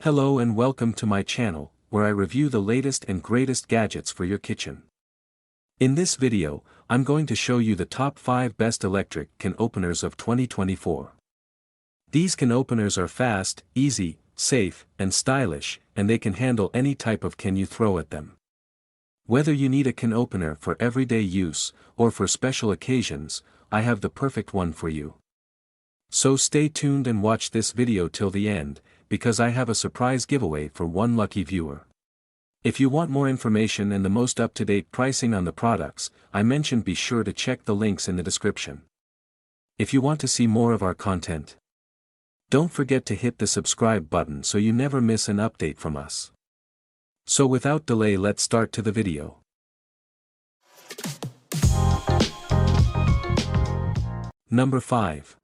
Hello and welcome to my channel, where I review the latest and greatest gadgets for your kitchen. In this video, I'm going to show you the top 5 best electric can openers of 2024. These can openers are fast, easy, safe, and stylish, and they can handle any type of can you throw at them. Whether you need a can opener for everyday use, or for special occasions, I have the perfect one for you. So stay tuned and watch this video till the end, because I have a surprise giveaway for one lucky viewer. If you want more information and the most up-to-date pricing on the products I mentioned, be sure to check the links in the description. If you want to see more of our content, don't forget to hit the subscribe button so you never miss an update from us. So without delay, let's start to the video. Number 5.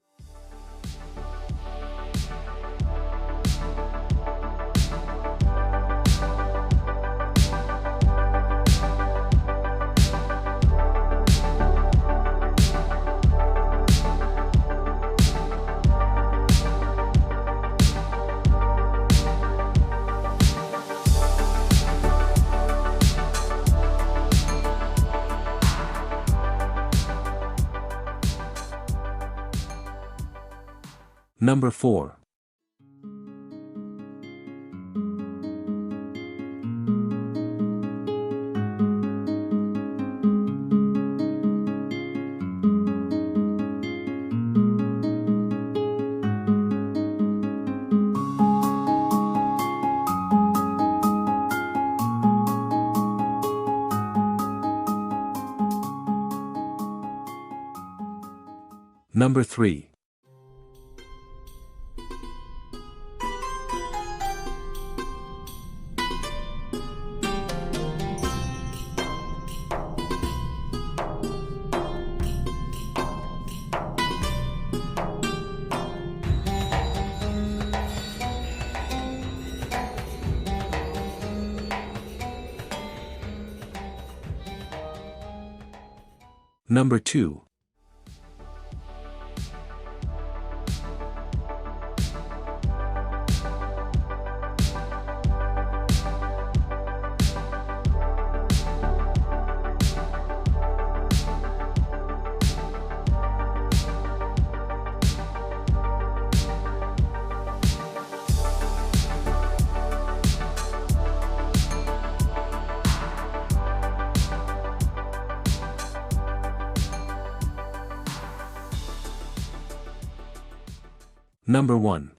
Number 4. Number 3. Number 2. Number 1.